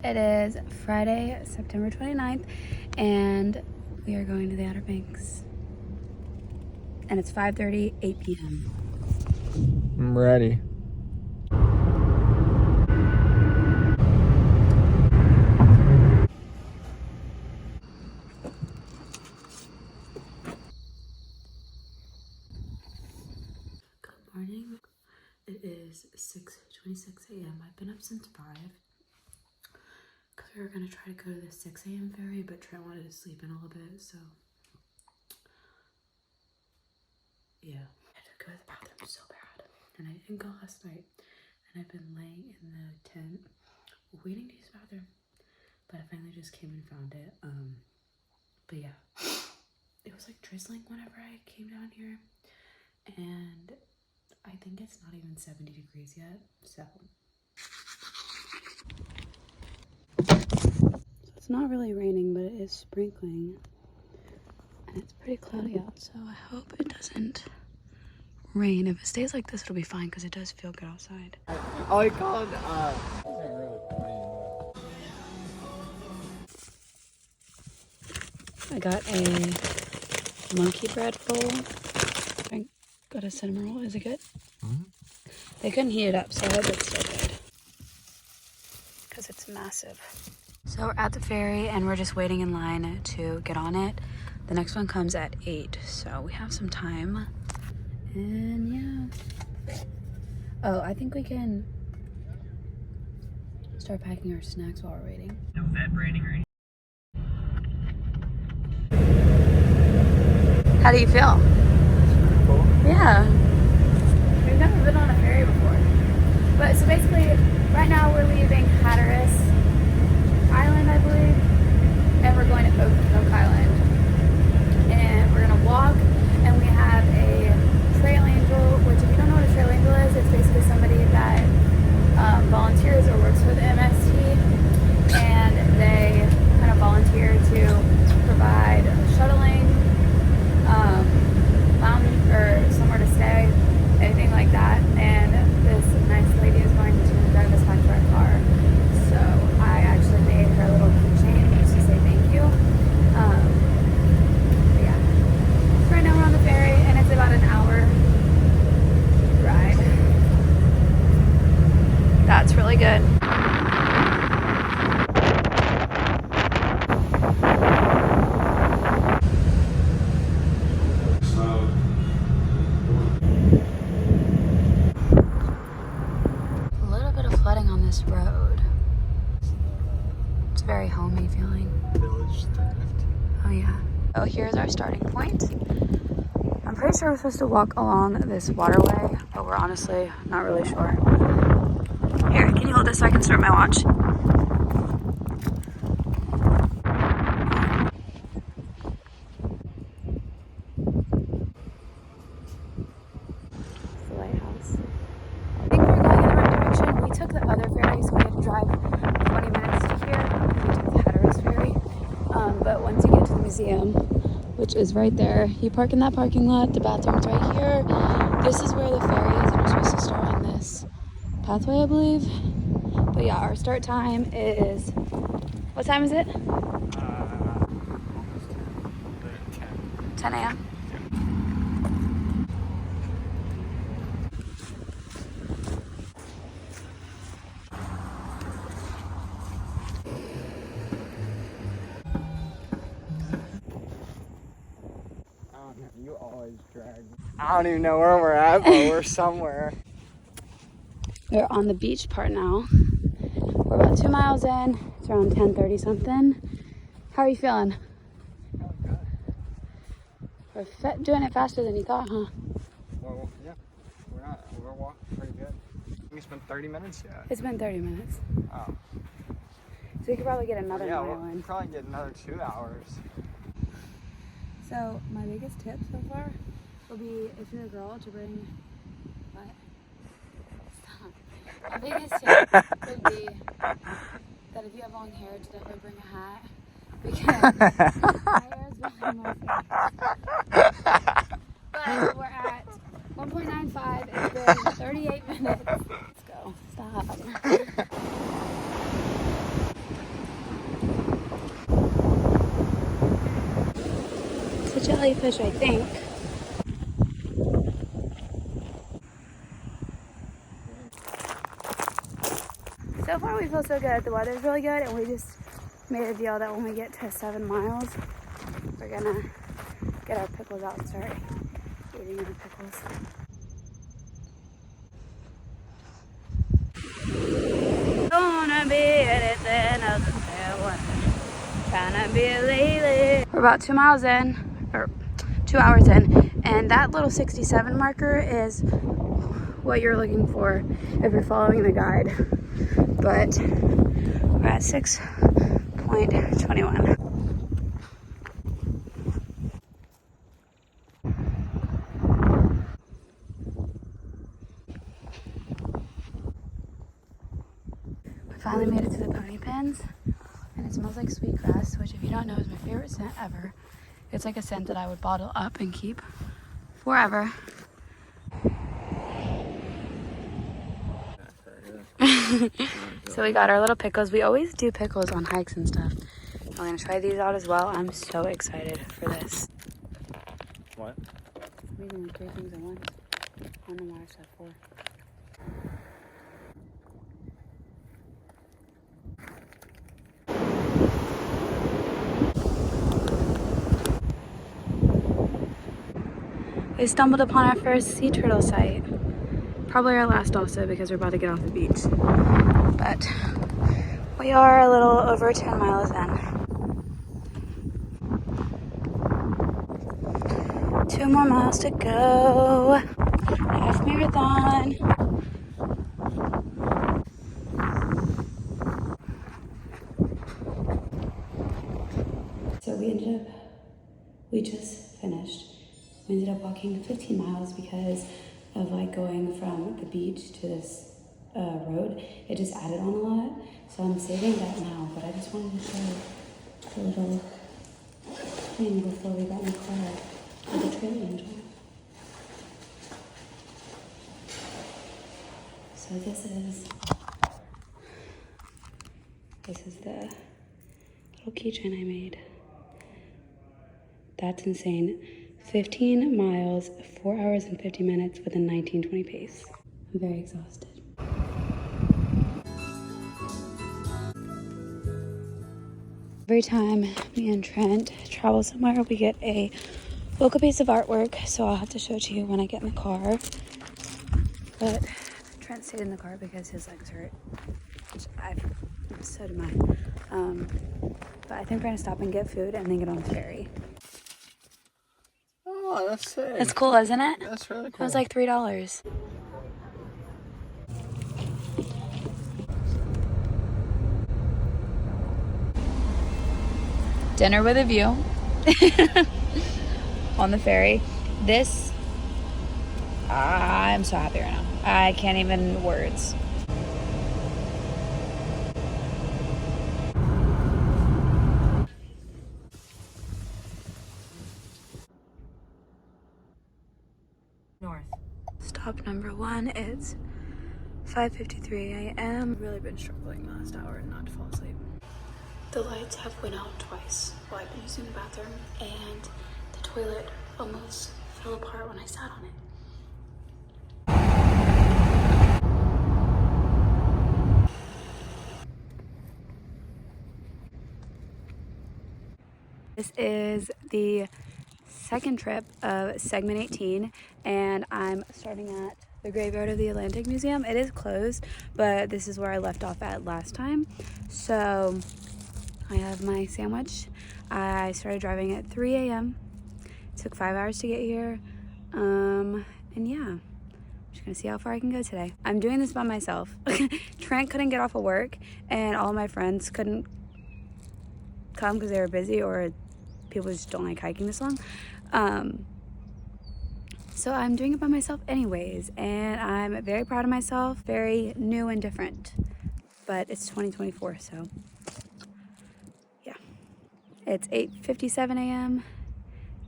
It is Friday, September 29th, and we are going to the Outer Banks. And it's 5:30, 8 p.m. I'm ready. Good morning. It is 6:26 a.m. I've been up since 5 because we were going to try to go to the 6 a.m. ferry, but Trent wanted to sleep in a little bit, so yeah. I had to go to the bathroom so bad, and I didn't go last night, and I've been laying in the tent waiting to use the bathroom, but I finally just came and found it. But yeah, it was like drizzling whenever I came down here, and I think it's not even 70 degrees yet, so it's not really raining, but it is sprinkling, and it's pretty cloudy out, so I hope it doesn't rain. If it stays like this, it'll be fine because it does feel good outside. Oh, he called, I got a monkey bread bowl. I got a cinnamon roll. Is it good? Mm-hmm. They couldn't heat it up, so I hope it's still good because it's massive. So we're at the ferry and we're just waiting in line to get on it. The next one comes at 8, so we have some time. And yeah. Oh, I think we can start packing our snacks while we're waiting. No vet branding or anything. How do you feel? Cool. Yeah. We've never been on a ferry before. But so basically, right now we're leaving Hatteras Island, I believe, and we're going to Oak Island. And we're gonna walk, and we have a trail angel, which if you don't know what a trail angel is, it's basically somebody that volunteers or works for the MST, and they kind of volunteer to provide shuttling, mountain or somewhere to stay, anything like that. And this nice lady is going to drive us back to our car. So I actually made her a little keychain just to say thank you. But yeah. So right now we're on the ferry and it's about an hour ride. That's really good. This road. It's very homey feeling. Village thrift. Oh yeah. Oh, here's our starting point. I'm pretty sure we're supposed to walk along this waterway, but we're honestly not really sure. Here, can you hold this so I can start my watch? It's the lighthouse. I think we're going in the right direction. We took the other ferry, so we had to drive 20 minutes to here. We took the Hatteras ferry. But once you get to the museum, which is right there, you park in that parking lot. The bathroom's right here. This is where the ferry is, and we're supposed to start on this pathway, I believe. But yeah, our start time is, what time is it? 10 a.m. You always drag. I don't even know where we're at, but we're somewhere. We're on the beach part now. We're about 2 miles in. It's around 10:30 something. How are you feeling? We're doing it faster than you thought, huh? Well, yeah. We're walking pretty good. We spent 30 minutes yet. It's been 30 minutes. Oh. So we could probably get another Yeah, mile we'll in. probably get another 2 hours. So my biggest tip so far will be, if you're a girl, to bring, what? Stop. My biggest tip would be that if you have long hair, to definitely bring a hat, because my hair is behind my face. But we're at 1.95, it's been 38 minutes. Let's go. Stop. jellyfish, I think. So far we feel so good. The weather's really good, and we just made a deal that when we get to 7 miles, we're gonna get our pickles out and start eating our pickles. Gonna be anything else than one. Trying to be a lady. We're about 2 miles in, or 2 hours in, and that little 67 marker is what you're looking for if you're following the guide. But we're at 6.21. We finally made it to the pony pens, and it smells like sweetgrass, which if you don't know is my favorite scent ever. It's like a scent that I would bottle up and keep forever. So we got our little pickles. We always do pickles on hikes and stuff. We're gonna try these out as well. I'm so excited for this. What? I'm eating like 3 things at once. I don't know why I said 4. We stumbled upon our first sea turtle site. Probably our last also because we're about to get off the beach. But we are a little over 10 miles in. 2 more miles to go. Half marathon. So we just finished. We ended up walking 15 miles because of like going from the beach to this road. It just added on a lot. So I'm saving that now, but I just wanted to show the little thing before we got in the car of the trail angel. So this is the little keychain I made. That's insane. 15 miles, 4 hours and 50 minutes with a 19:20 pace. I'm very exhausted. Every time me and Trent travel somewhere, we get a local piece of artwork, so I'll have to show it to you when I get in the car. But Trent stayed in the car because his legs hurt, which so did mine. But I think we're gonna stop and get food and then get on the ferry. Oh, that's sick. That's cool, isn't it? That's really cool. It was like $3. Dinner with a view on the ferry. This, I'm so happy right now. I can't even words. North. Stop number 1, it's 5:53 a.m. Really been struggling the last hour not to fall asleep. The lights have went out twice while I've been using the bathroom, and the toilet almost fell apart when I sat on it. This is the second trip of segment 18, and I'm starting at the Graveyard of the Atlantic Museum. It is closed, but this is where I left off at last time. So I have my sandwich. I started driving at 3 a.m. It took 5 hours to get here. And yeah, I'm just gonna see how far I can go today. I'm doing this by myself. Trent couldn't get off of work, and all my friends couldn't come because they were busy, or people just don't like hiking this long. So I'm doing it by myself anyways, and I'm very proud of myself. Very new and different, but it's 2024, so yeah. It's 8:57 a.m.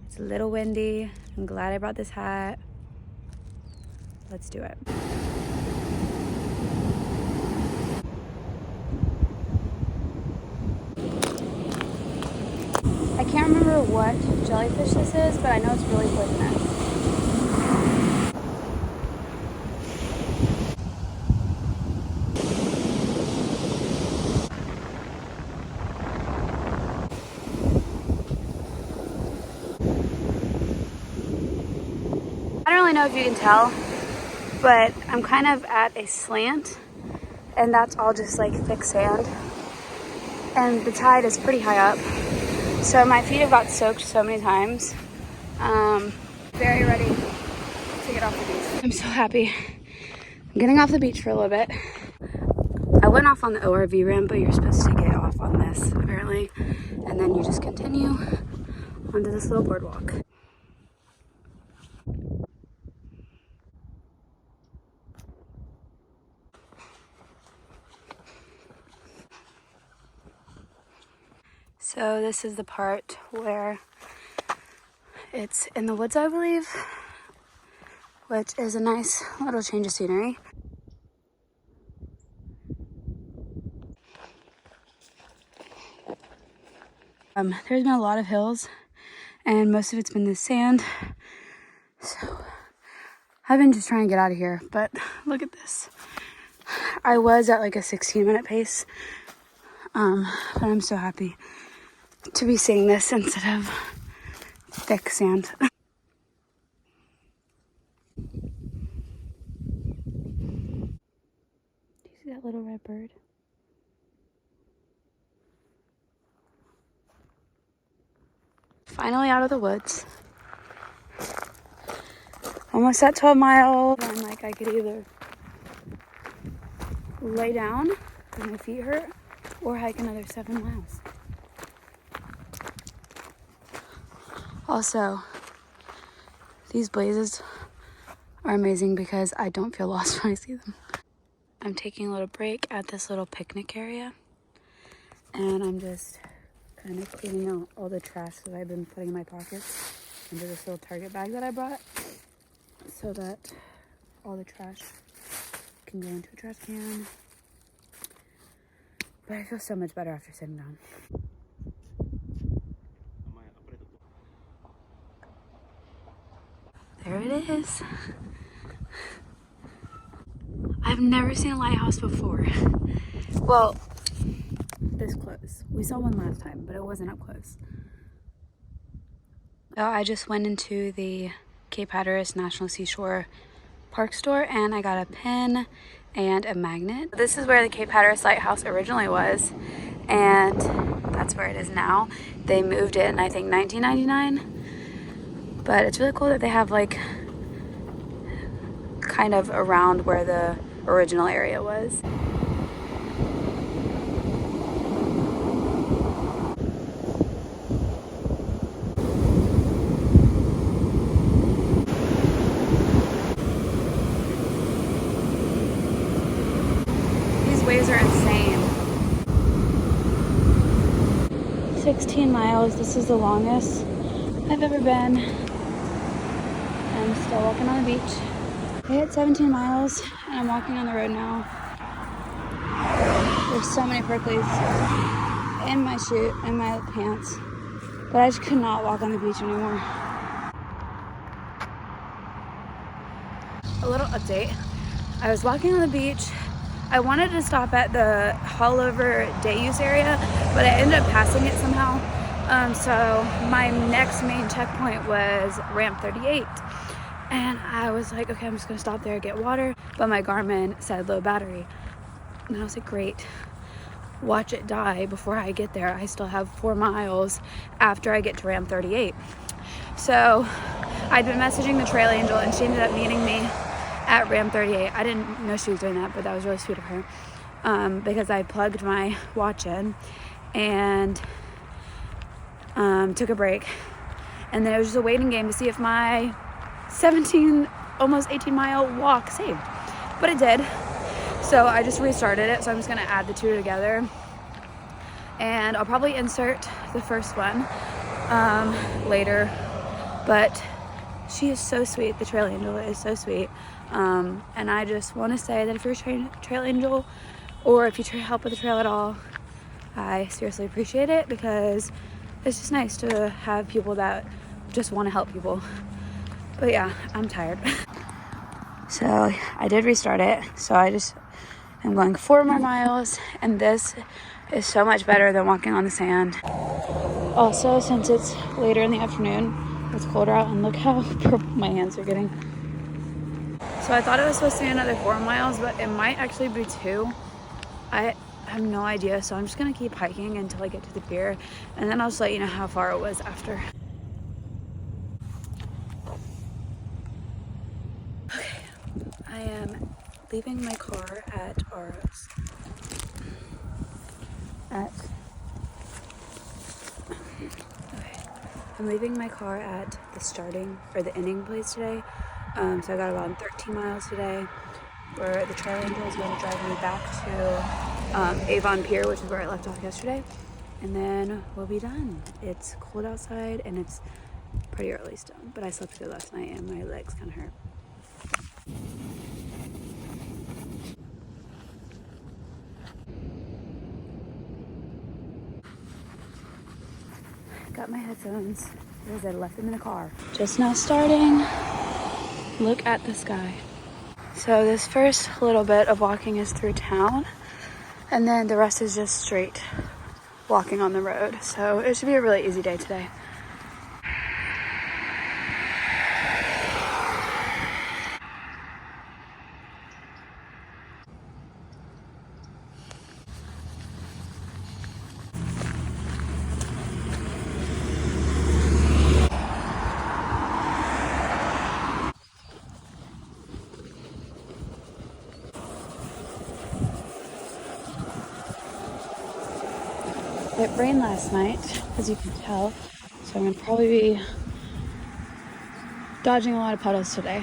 It's a little windy. I'm glad I brought this hat. Let's do it. I can't remember what jellyfish this is, but I know it's really poisonous. I don't really know if you can tell, but I'm kind of at a slant, and that's all just like thick sand. And the tide is pretty high up, so my feet have got soaked so many times. Very ready to get off the beach. I'm so happy. I'm getting off the beach for a little bit. I went off on the ORV ramp, but you're supposed to get off on this apparently, and then you just continue onto this little boardwalk. So this is the part where it's in the woods, I believe, which is a nice little change of scenery. There's been a lot of hills, and most of it's been this sand. So I've been just trying to get out of here, but look at this. I was at like a 16-minute pace, but I'm so happy to be seeing this instead of thick sand. Do you see that little red bird? Finally out of the woods. Almost at 12 miles. I'm like, I could either lay down because my feet hurt or hike another 7 miles. Also, these blazes are amazing because I don't feel lost when I see them. I'm taking a little break at this little picnic area, and I'm just kind of cleaning out all the trash that I've been putting in my pockets into this little Target bag that I brought so that all the trash can go into a trash can. But I feel so much better after sitting down. There it is. I've never seen a lighthouse before. Well, this close. We saw one last time, but it wasn't up close. So I just went into the Cape Hatteras National Seashore Park store and I got a pin and a magnet. This is where the Cape Hatteras Lighthouse originally was, and that's where it is now. They moved it in, I think, 1999. But it's really cool that they have like kind of around where the original area was. These waves are insane. 16 miles, this is the longest I've ever been. I'm still walking on the beach. I hit 17 miles and I'm walking on the road now. There's so many pricklies in my shoe, in my pants, but I just could not walk on the beach anymore. A little update. I was walking on the beach. I wanted to stop at the Haulover day use area, but I ended up passing it somehow. So my next main checkpoint was Ramp 38. And I was like, okay, I'm just gonna stop there and get water. But my Garmin said low battery. And I was like, great, watch it die before I get there. I still have 4 miles after I get to Ramp 38. So I'd been messaging the trail angel and she ended up meeting me at Ramp 38. I didn't know she was doing that, but that was really sweet of her. Because I plugged my watch in and took a break. And then it was just a waiting game to see if my 17, almost 18 mile walk saved. But it did. So I just restarted it. So I'm just gonna add the two together. And I'll probably insert the first one later. But she is so sweet. The trail angel is so sweet. And I just want to say that if you're a trail angel or if you help with the trail at all, I seriously appreciate it because it's just nice to have people that just want to help people. But yeah, I'm tired. So I did restart it. So I just am going 4 more miles, and this is so much better than walking on the sand. Also, since it's later in the afternoon, it's colder out, and look how purple my hands are getting. So I thought it was supposed to be another 4 miles, but it might actually be 2. I have no idea, so I'm just gonna keep hiking until I get to the pier, and then I'll just let you know how far it was after. Okay, I am leaving my car at ours. I'm leaving my car at the ending place today. So I got about 13 miles today, where the trail angel is going to drive me back to Avon Pier, which is where I left off yesterday. And then we'll be done. It's cold outside and it's pretty early still, but I slept good last night and my legs kind of hurt. Got my headphones because I left them in the car. Just now starting. Look at the sky. So this first little bit of walking is through town, and then the rest is just straight walking on the road. So it should be a really easy day today. It rained last night, as you can tell, so I'm gonna probably be dodging a lot of puddles today.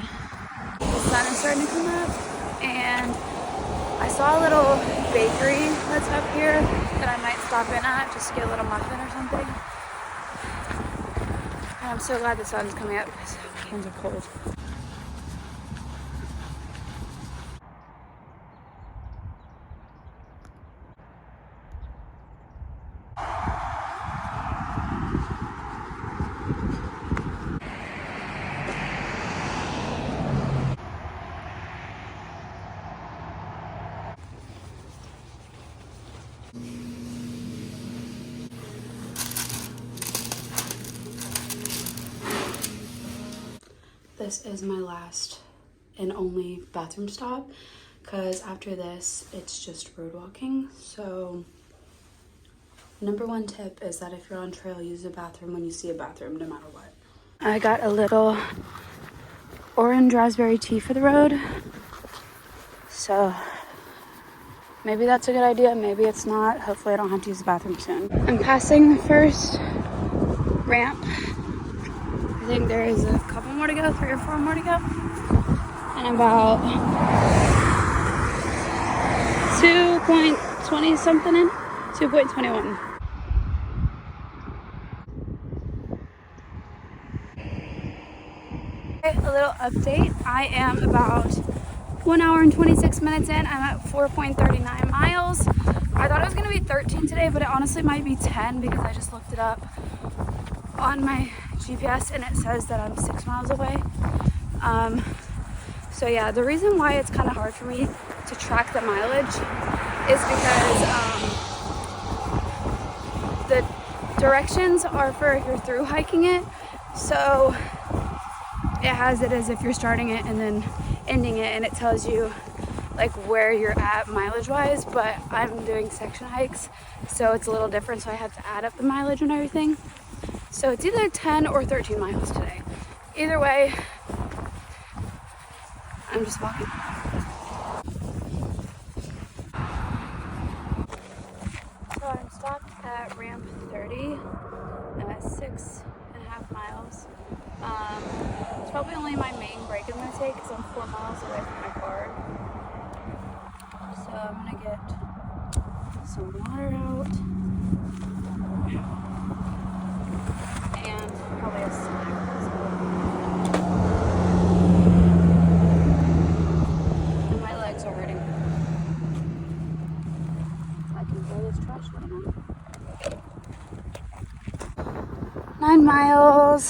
The sun is starting to come up, and I saw a little bakery that's up here that I might stop in at just to get a little muffin or something. And I'm so glad the sun's coming up because my hands are cold. This is my last and only bathroom stop, because after this it's just road walking. So number 1 tip is that if you're on trail, use the bathroom when you see a bathroom, no matter what. I got a little orange raspberry tea for the road, so maybe that's a good idea, maybe it's not. Hopefully I don't have to use the bathroom soon. I'm passing the first ramp. I think there is a couple more to go, 3 or 4 more to go. And about 2.20 something in, 2.21. Okay, a little update. I am about 1 hour and 26 minutes in. I'm at 4.39 miles. I thought it was gonna be 13 today, but it honestly might be 10 because I just looked it up on my GPS and it says that I'm 6 miles away. So yeah, the reason why it's kind of hard for me to track the mileage is because the directions are for if you're through hiking it. So it has it as if you're starting it and then ending it, and it tells you like where you're at mileage wise, but I'm doing section hikes, so it's a little different, so I have to add up the mileage and everything. So it's either 10 or 13 miles today. Either way, I'm just walking. So I'm stopped at ramp 30. I'm at 6.5 miles. It's probably only my main break I'm gonna take because I'm 4 miles away from my car. So I'm gonna get some water out and probably a snack as well. And my legs are hurting. I can throw this trash right now. 9 miles.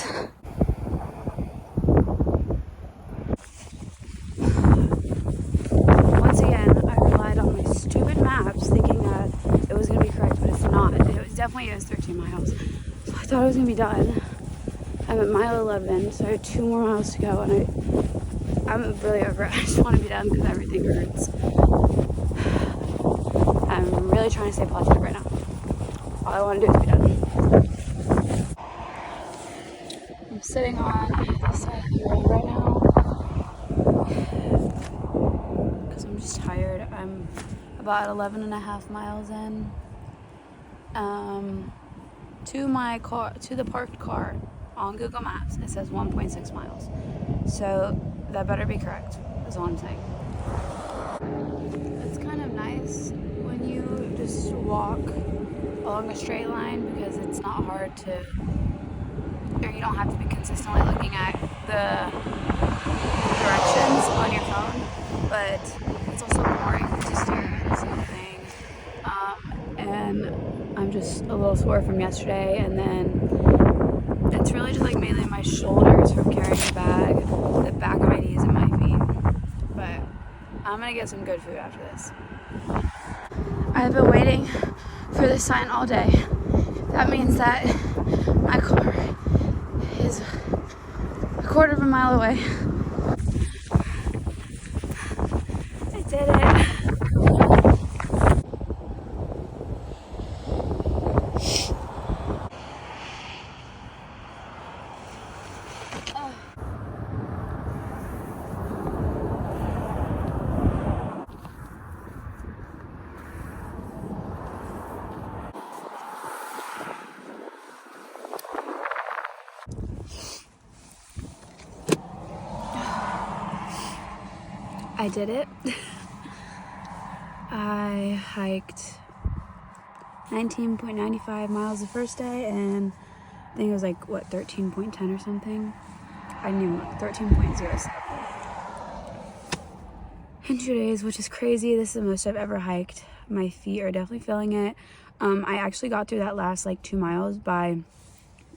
point is 13 miles. So I thought I was gonna be done. I'm at mile 11, so I have 2 more miles to go, and I'm really over it. I just want to be done because everything hurts. I'm really trying to stay positive right now. All I want to do is be done. I'm sitting on the side of the road right now because I'm just tired. I'm about 11 and a half miles in. To the parked car on Google Maps, it says 1.6 miles. So that better be correct, is all I'm saying. It's kind of nice when you just walk along a straight line because it's not hard to, or you don't have to be consistently looking at the directions on your phone, but it's also boring to stare at the same thing. And I'm just a little sore from yesterday, and then it's really just like mainly my shoulders from carrying the bag, the back of my knees and my feet. But I'm gonna get some good food after this. I've been waiting for this sign all day. That means that my car is a quarter of a mile away. I did it. I did it. I hiked 19.95 miles the first day, and I think it was like, what, 13.10 or something? I knew 13.07 in 2 days, which is crazy. This is the most I've ever hiked. My feet are definitely feeling it. I actually got through that last like 2 miles by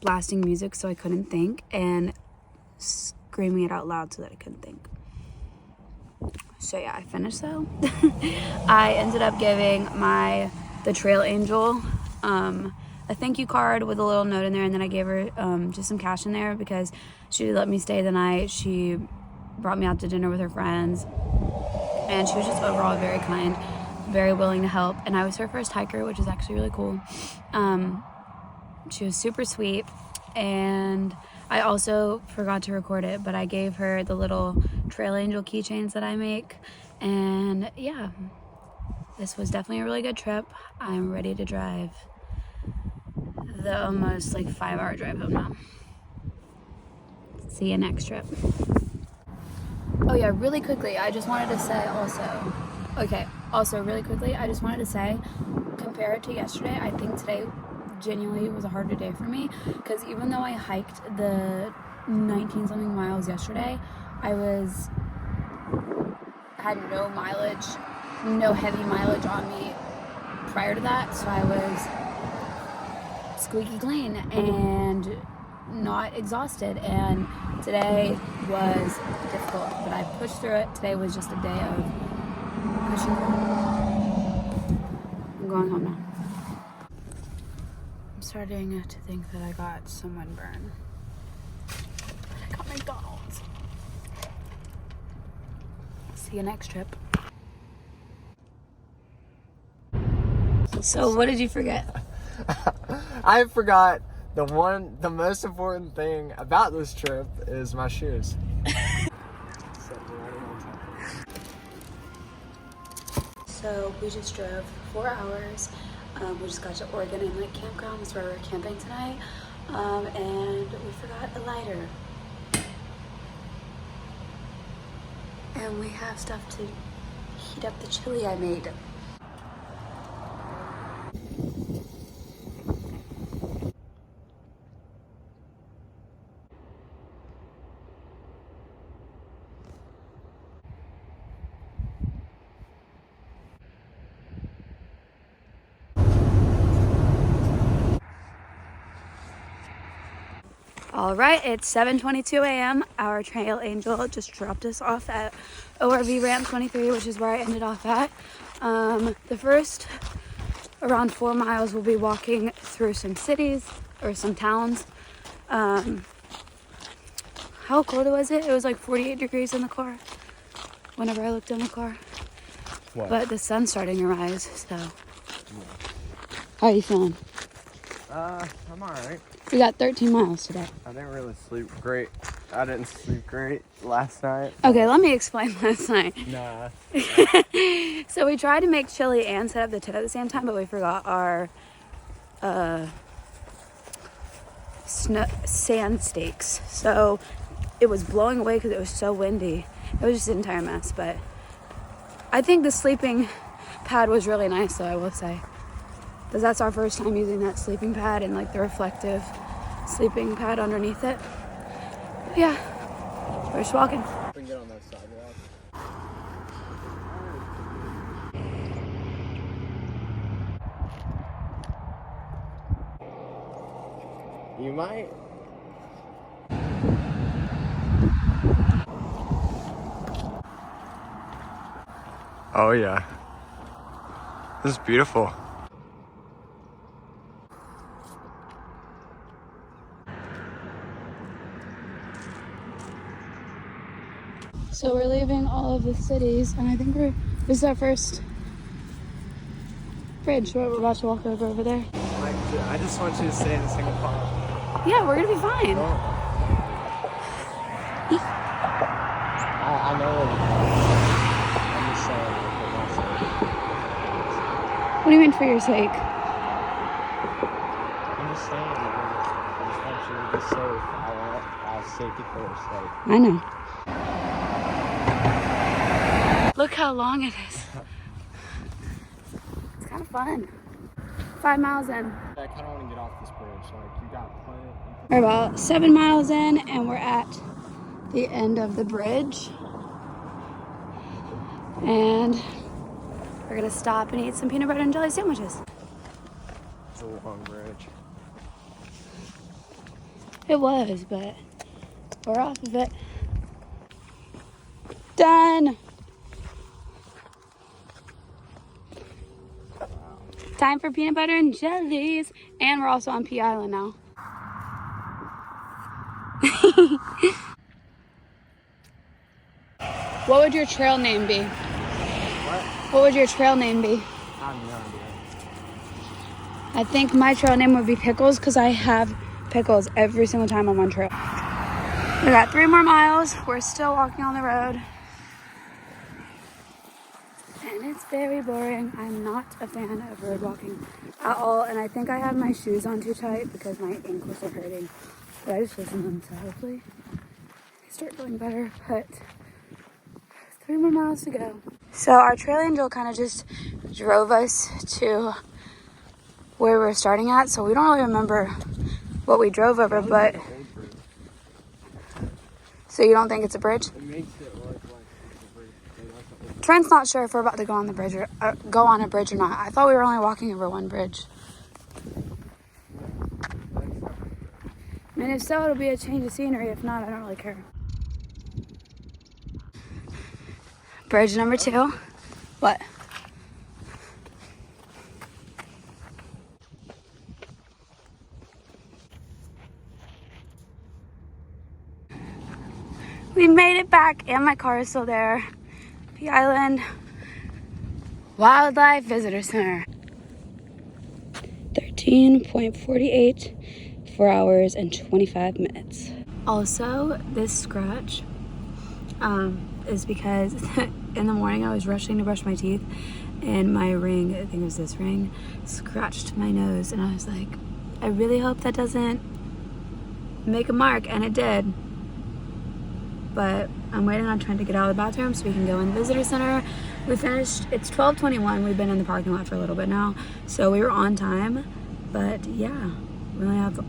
blasting music so I couldn't think and screaming it out loud so that I couldn't think. So yeah, I finished though. I ended up giving the trail angel a thank you card with a little note in there, and then I gave her just some cash in there because she let me stay the night. She brought me out to dinner with her friends, and she was just overall very kind, very willing to help, and I was her first hiker, which is actually really cool. She was super sweet, and I also forgot to record it, but I gave her the little Trail Angel keychains that I make. And yeah, this was definitely a really good trip. I'm ready to drive the almost like 5-hour drive home now. See you next trip. Oh yeah, really quickly, I just wanted to say really quickly, I just wanted to say, compared to yesterday, I think today genuinely was a harder day for me, because even though I hiked the 19 something miles yesterday, I had no mileage, no heavy mileage on me prior to that, so I was squeaky clean and not exhausted, and today was difficult, but I pushed through it. Today was just a day of pushing through. I'm going home now. I'm starting to think that I got some windburn. I got McDonald's. See you next trip. So what did you forget? I forgot the most important thing about this trip is my shoes. So we just drove 4 hours. We just got to Oregon Inlet Campground. That's where we're camping tonight. And we forgot a lighter. And we have stuff to heat up the chili I made. All right, it's 7:22 a.m. Our trail angel just dropped us off at ORV Ramp 23, which is where I ended off at. The first around 4 miles, we'll be walking through some cities or some towns. How cold was it? It was like 48 degrees in the car whenever I looked in the car. What? But the sun's starting to rise, so. How are you feeling? I'm alright. We got 13 miles today. I didn't really sleep great. I didn't sleep great last night. Okay, let me explain last night. Nah. So we tried to make chili and set up the tent at the same time, but we forgot our sand stakes. So it was blowing away because it was so windy. It was just an entire mess, but I think the sleeping pad was really nice, though, I will say. Because that's our first time using that sleeping pad and like the reflective sleeping pad underneath it. But yeah, we're just walking. We can get on that sidewalk. You might. Oh yeah. This is beautiful. So we're leaving all of the cities, and I think this is our first bridge. We're about to walk over there. I just want you to stay in a single pod. Yeah, we're gonna be fine. I know what I'm just saying for my sake. What do you mean for your sake? I'm just saying that I just want you to be safe. I want our safety first. Like, I know. Look how long it is. It's kind of fun. 5 miles in. I kind of want to get off this bridge. Like, you got plenty. We're about 7 miles in, and we're at the end of the bridge. And we're gonna stop and eat some peanut butter and jelly sandwiches. It's a long bridge. It was, but we're off of it. Done. Time for peanut butter and jellies. And we're also on Pea Island now. What would your trail name be? What would your trail name be? I have no idea. I think my trail name would be Pickles because I have pickles every single time I'm on trail. We got 3 more miles. We're still walking on the road. And it's very boring. I'm not a fan of road walking at all. And I think I have my shoes on too tight because my ankles are hurting. But I just loosened them, so hopefully they start going better. But 3 more miles to go. So our trail angel kind of just drove us to where we were starting at. So we don't really remember what we drove over, but... So you don't think it's a bridge? It makes it look like it's a bridge. Trent's not sure if we're about to go on the bridge or go on a bridge or not. I thought we were only walking over one bridge. I mean, if so, it'll be a change of scenery. If not, I don't really care. Bridge number 2. What? We made it back and my car is still there. Pea Island Wildlife Visitor Center. 13.48, 4 hours and 25 minutes. Also, this scratch is because in the morning I was rushing to brush my teeth and my ring, I think it was this ring, scratched my nose, and I was like, I really hope that doesn't make a mark, and it did. But I'm waiting on Trent to get out of the bathroom so we can go in the visitor center. We finished, it's 12:21. We've been in the parking lot for a little bit now, so we were on time. But yeah, we only have,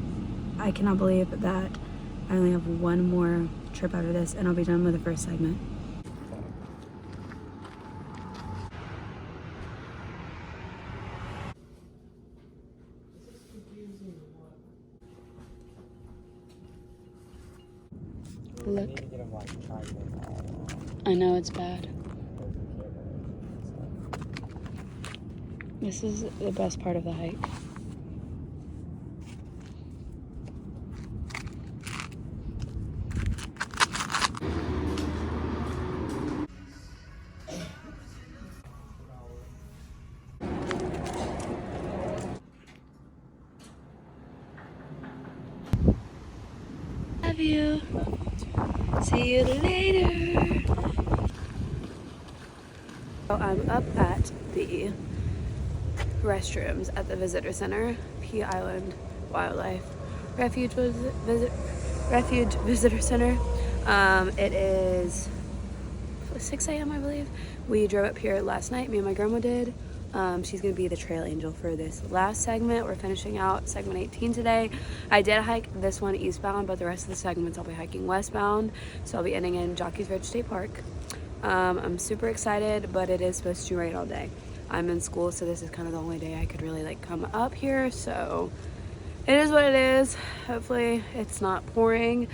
I cannot believe that I only have one more trip after this and I'll be done with the first segment. Look, I know it's bad. This is the best part of the hike. Love you. See you later. So I'm up at the restrooms at the visitor center, Pea Island Wildlife Refuge Visitor Center. It is 6 a.m. I believe. We drove up here last night, me and my grandma did. She's gonna be the trail angel for this last segment. We're finishing out segment 18 today. I did hike this one eastbound, but the rest of the segments I'll be hiking westbound. So I'll be ending in Jockey's Ridge State Park. I'm super excited, but it is supposed to rain all day. I'm in school, so this is kind of the only day I could really like come up here. So it is what it is. Hopefully it's not pouring,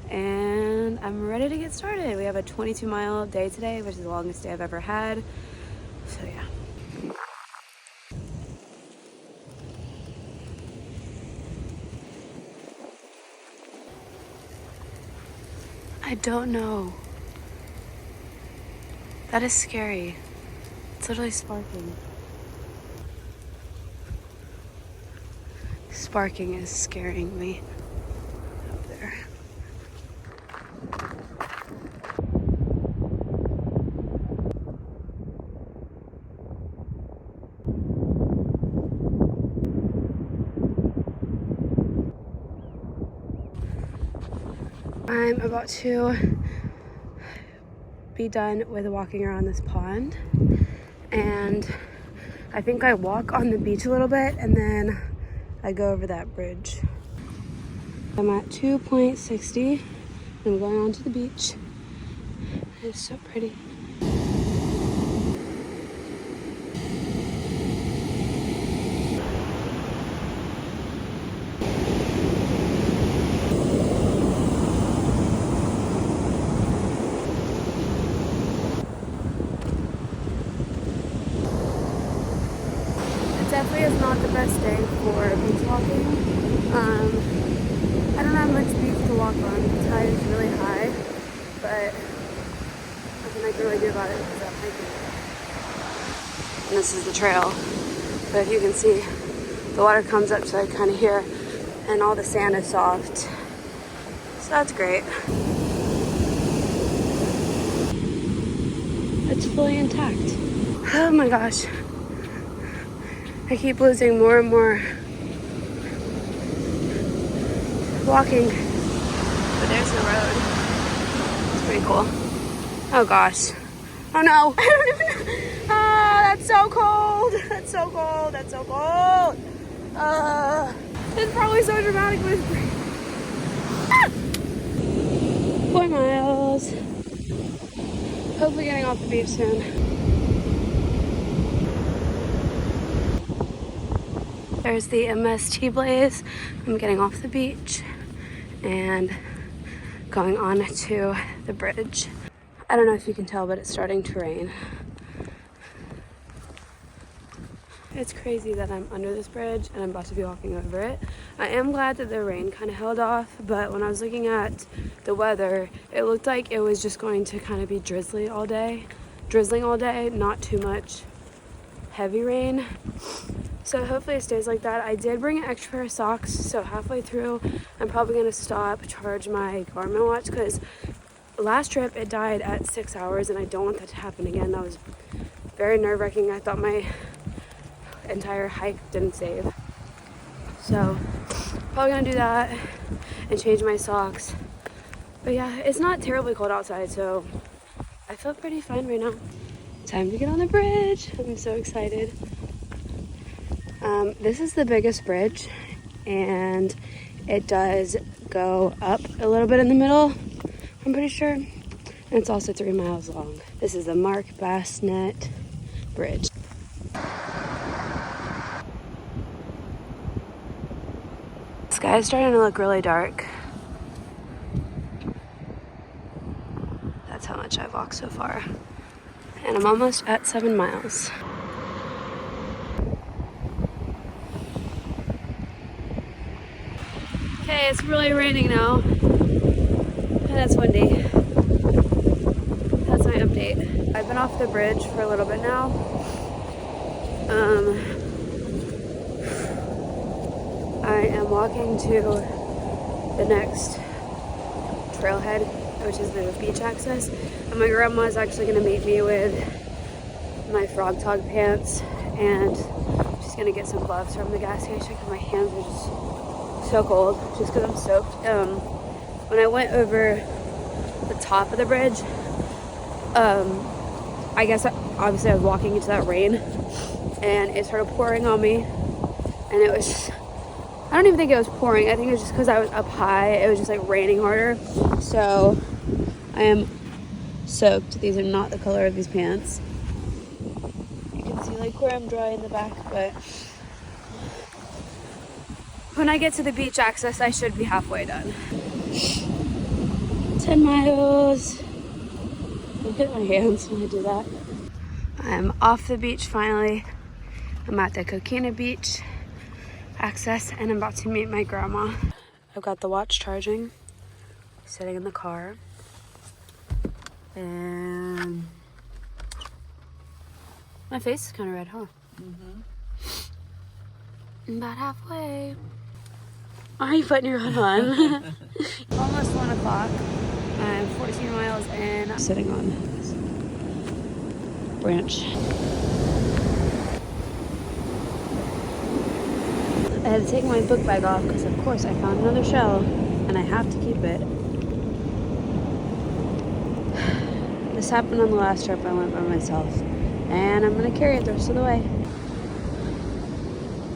and I'm ready to get started. We have a 22-mile day today, which is the longest day I've ever had. So yeah. I don't know. That is scary. It's literally sparking. Sparking is scaring me up there. I'm about to be done with walking around this pond, and I think I walk on the beach a little bit and then I go over that bridge. I'm at 2.60. I'm going on to the beach. It's so pretty. Definitely is not the best day for beach walking. I don't have much beach to walk on. The tide is really high, but nothing I can really do about it because I'm hiking. And this is the trail. But if you can see, the water comes up to like kind of here, and all the sand is soft. So that's great. It's fully intact. Oh my gosh. I keep losing more and more walking. But there's the road. It's pretty cool. Oh gosh. Oh no. I don't even know. Ah, that's so cold. That's so cold. That's so cold. It's probably so dramatic, but it's pretty. Ah! 4 miles. Hopefully getting off the beach soon. There's the MST Blaze. I'm getting off the beach and going on to the bridge. I don't know if you can tell, but it's starting to rain. It's crazy that I'm under this bridge and I'm about to be walking over it. I am glad that the rain kind of held off, but when I was looking at the weather, it looked like it was just going to kind of be drizzling all day, not too much heavy rain. So hopefully it stays like that. I did bring an extra pair of socks, so halfway through I'm probably going to stop, charge my Garmin watch, because last trip it died at 6 hours and I don't want that to happen again. That was very nerve-wracking. I thought my entire hike didn't save. So probably going to do that and change my socks. But yeah, it's not terribly cold outside, so I feel pretty fine right now. Time to get on the bridge. I'm so excited. This is the biggest bridge, and it does go up a little bit in the middle, I'm pretty sure. And it's also 3 miles long. This is the Mark Bassnett Bridge. The sky is starting to look really dark. That's how much I've walked so far. And I'm almost at 7 miles. Okay, it's really raining now. And it's windy. That's my update. I've been off the bridge for a little bit now. I am walking to the next trailhead, which is the beach access. And my grandma is actually gonna meet me with my Frog Tog pants, and she's gonna get some gloves from the gas station because my hands are just so cold just because I'm soaked. When I went over the top of the bridge, I guess obviously I was walking into that rain and it started pouring on me, and it was just, I don't even think it was pouring. I think it was just because I was up high. It was just like raining harder. So I am soaked. These are not the color of these pants. You can see like where I'm dry in the back, but when I get to the beach access, I should be halfway done. 10 miles. Look at my hands when I do that. I'm off the beach finally. I'm at the Coquina Beach access and I'm about to meet my grandma. I've got the watch charging, sitting in the car, and my face is kind of red, huh? I'm about halfway. Are you putting your hood on? Almost 1 o'clock. I'm 14 miles in. I'm sitting on this branch. I had to take my book bag off because of course I found another shell and I have to keep it. This happened on the last trip I went by myself, and I'm gonna carry it the rest of the way.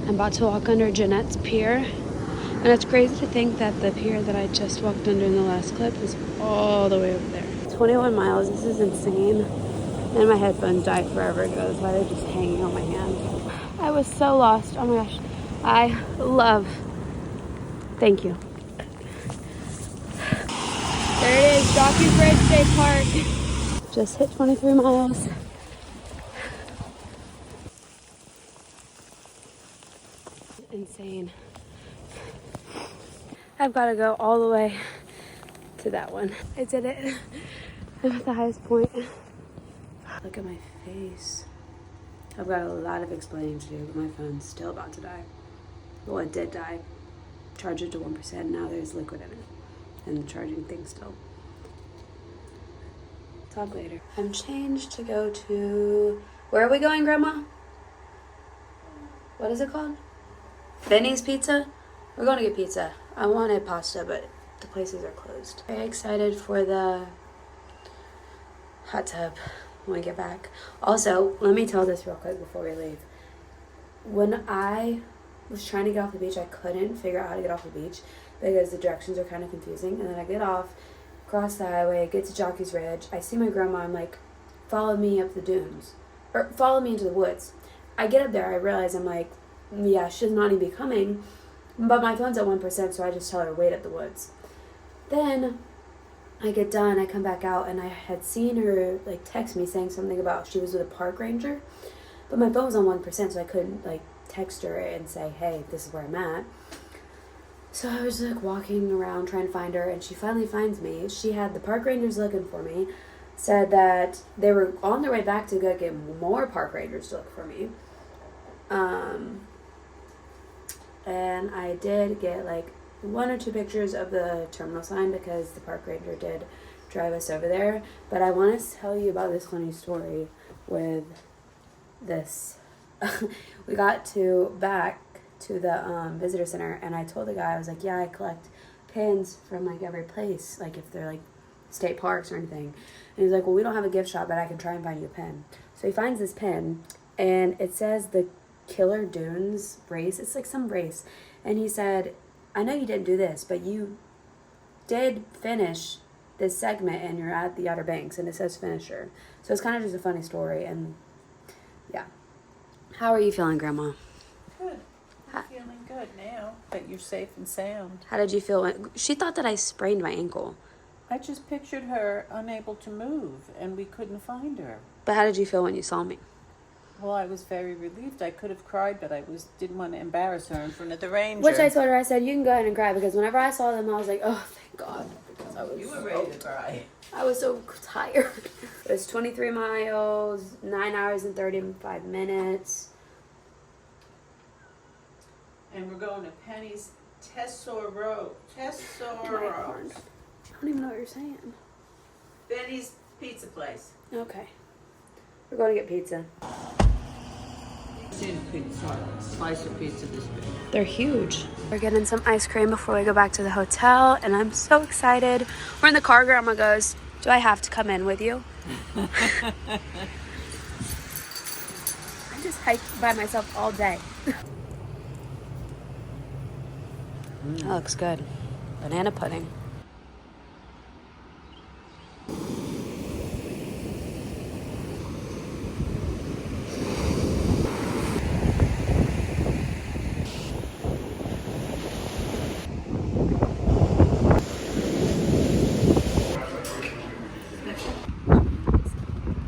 I'm about to walk under Jeanette's Pier, and it's crazy to think that the pier that I just walked under in the last clip is all the way over there. 21 miles, this is insane. And my headphones died forever ago, that's why they're just hanging on my hand. I was so lost, oh my gosh. Thank you. There it is, Jockey's Ridge State Park. Just hit 23 miles. Insane. I've got to go all the way to that one. I did it. I'm at the highest point. Look at my face. I've got a lot of explaining to do, but my phone's still about to die. Well, it did die. Charged it to 1%, now there's liquid in it. And the charging thing still. Talk later. I'm changed to go to... Where are we going, Grandma? What is it called? Benny's Pizza? We're going to get pizza. I wanted pasta, but the places are closed. Very excited for the hot tub when we get back. Also, let me tell this real quick before we leave. When I was trying to get off the beach, I couldn't figure out how to get off the beach because the directions are kind of confusing. And then I get off, cross the highway, get to Jockey's Ridge. I see my grandma. I'm like, follow me up the dunes. Or follow me into the woods. I get up there. I realize I'm like, yeah, she does not need to be coming. But my phone's at 1%, so I just tell her, wait at the woods. Then I get done. I come back out, and I had seen her like text me saying something about she was with a park ranger. But my phone was on 1%, so I couldn't like text her and say, hey, this is where I'm at. So I was like walking around trying to find her, and she finally finds me. She had the park rangers looking for me, said that they were on their way back to go get more park rangers to look for me. And I did get like 1 or 2 pictures of the terminal sign because the park ranger did drive us over there. But I want to tell you about this funny story with this. We got back to the visitor center, and I told the guy, I was like, yeah, I collect pins from like every place, like if they're like state parks or anything. And he's like, well, we don't have a gift shop, but I can try and find you a pin. So he finds this pin, and it says the Killer Dunes race. It's like some race. And he said, I know you didn't do this, but you did finish this segment and you're at the Outer Banks, and it says finisher. So it's kind of just a funny story. And yeah. How are you feeling, Grandma? Good. I'm feeling good now that you're safe and sound. How did you feel when she thought that I sprained my ankle? I just pictured her unable to move and we couldn't find her. But how did you feel when you saw me? Well, I was very relieved. I could have cried, but didn't want to embarrass her in front of the ranger. Which I told her, I said, you can go ahead and cry, because whenever I saw them, I was like, oh, thank God. Because I was You were ready to cry. I was so tired. It was 23 miles, 9 hours and 35 minutes. And we're going to Penny's Tesoro. I don't even know what you're saying. Benny's Pizza Place. Okay. We're going to get pizza. Thin pizza, slice of pizza this big. They're huge. We're getting some ice cream before we go back to the hotel, and I'm so excited. We're in the car. Grandma goes, do I have to come in with you? I just hiked by myself all day. That looks good. Banana pudding.